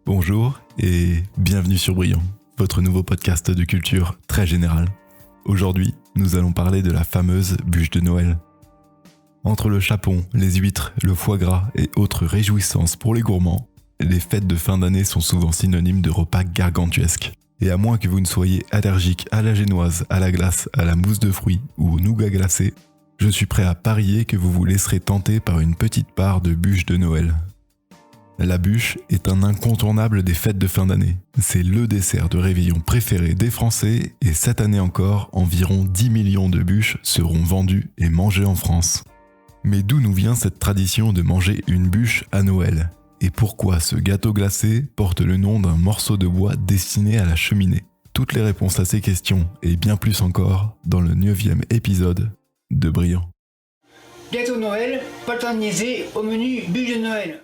Bonjour et bienvenue sur Brillant, votre nouveau podcast de culture très générale. Aujourd'hui, nous allons parler de la fameuse bûche de Noël. Entre le chapon, les huîtres, le foie gras et autres réjouissances pour les gourmands, les fêtes de fin d'année sont souvent synonymes de repas gargantuesques. Et à moins que vous ne soyez allergique à la génoise, à la glace, à la mousse de fruits ou au nougat glacé, je suis prêt à parier que vous vous laisserez tenter par une petite part de bûche de Noël. La bûche est un incontournable des fêtes de fin d'année. C'est le dessert de réveillon préféré des Français et cette année encore, environ 10 millions de bûches seront vendues et mangées en France. Mais d'où nous vient cette tradition de manger une bûche à Noël ? Et pourquoi ce gâteau glacé porte le nom d'un morceau de bois destiné à la cheminée ? Toutes les réponses à ces questions et bien plus encore dans le 9e épisode de Brillant. Gâteau de Noël, pas le temps de niaiser, au menu bûche de Noël.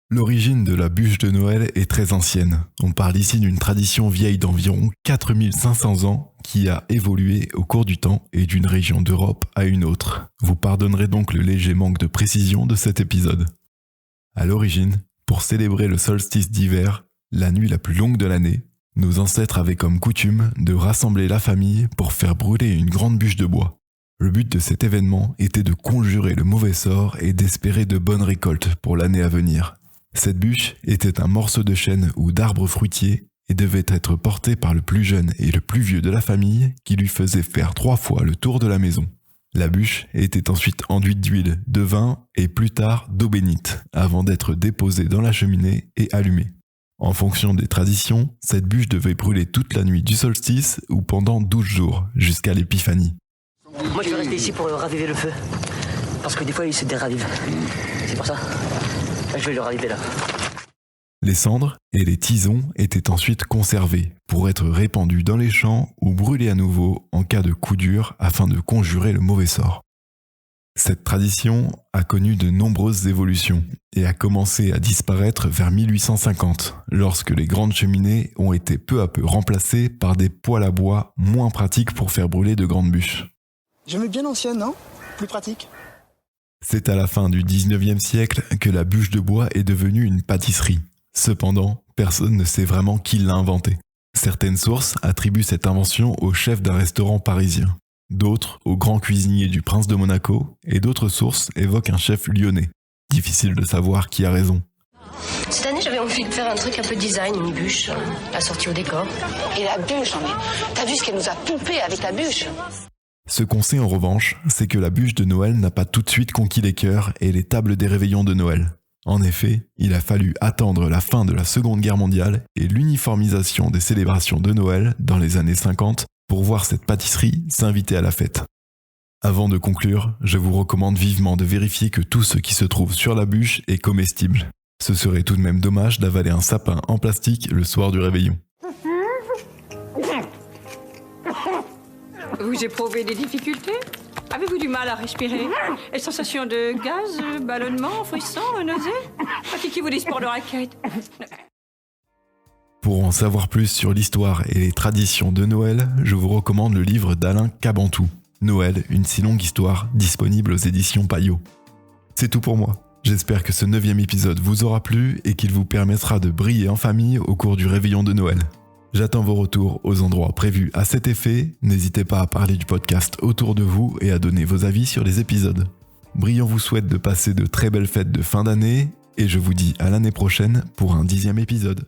L'origine de la bûche de Noël est très ancienne. On parle ici d'une tradition vieille d'environ 4500 ans qui a évolué au cours du temps et d'une région d'Europe à une autre. Vous pardonnerez donc le léger manque de précision de cet épisode. À l'origine, pour célébrer le solstice d'hiver, la nuit la plus longue de l'année, nos ancêtres avaient comme coutume de rassembler la famille pour faire brûler une grande bûche de bois. Le but de cet événement était de conjurer le mauvais sort et d'espérer de bonnes récoltes pour l'année à venir. Cette bûche était un morceau de chêne ou d'arbre fruitier et devait être portée par le plus jeune et le plus vieux de la famille qui lui faisait faire 3 fois le tour de la maison. La bûche était ensuite enduite d'huile, de vin et plus tard d'eau bénite avant d'être déposée dans la cheminée et allumée. En fonction des traditions, cette bûche devait brûler toute la nuit du solstice ou pendant 12 jours jusqu'à l'épiphanie. Moi je vais rester ici pour raviver le feu. Parce que des fois il se déravive. C'est pour ça. Je vais le raviver là. Les cendres et les tisons étaient ensuite conservés pour être répandus dans les champs ou brûlés à nouveau en cas de coup dur afin de conjurer le mauvais sort. Cette tradition a connu de nombreuses évolutions et a commencé à disparaître vers 1850 lorsque les grandes cheminées ont été peu à peu remplacées par des poêles à bois moins pratiques pour faire brûler de grandes bûches. J'aimais bien l'ancienne, non ? Plus pratique. C'est à la fin du 19e siècle que la bûche de bois est devenue une pâtisserie. Cependant, personne ne sait vraiment qui l'a inventée. Certaines sources attribuent cette invention au chef d'un restaurant parisien, d'autres au grand cuisinier du prince de Monaco, et d'autres sources évoquent un chef lyonnais. Difficile de savoir qui a raison. Cette année, j'avais envie de faire un truc un peu design, une bûche, assortie au décor. Et la bûche, t'as vu ce qu'elle nous a poupé avec la bûche ? Ce qu'on sait en revanche, c'est que la bûche de Noël n'a pas tout de suite conquis les cœurs et les tables des réveillons de Noël. En effet, il a fallu attendre la fin de la Seconde Guerre mondiale et l'uniformisation des célébrations de Noël dans les années 50 pour voir cette pâtisserie s'inviter à la fête. Avant de conclure, je vous recommande vivement de vérifier que tout ce qui se trouve sur la bûche est comestible. Ce serait tout de même dommage d'avaler un sapin en plastique le soir du réveillon. Vous éprouvez des difficultés ? Avez-vous du mal à respirer ? Les sensations de gaz, ballonnement, frisson, nausée ? Pratiquez-vous des sports de raquette ? Pour en savoir plus sur l'histoire et les traditions de Noël, je vous recommande le livre d'Alain Cabantou, Noël, une si longue histoire, disponible aux éditions Payot. C'est tout pour moi. J'espère que ce 9e épisode vous aura plu et qu'il vous permettra de briller en famille au cours du réveillon de Noël. J'attends vos retours aux endroits prévus à cet effet. N'hésitez pas à parler du podcast autour de vous et à donner vos avis sur les épisodes. Brillant vous souhaite de passer de très belles fêtes de fin d'année et je vous dis à l'année prochaine pour un 10e épisode.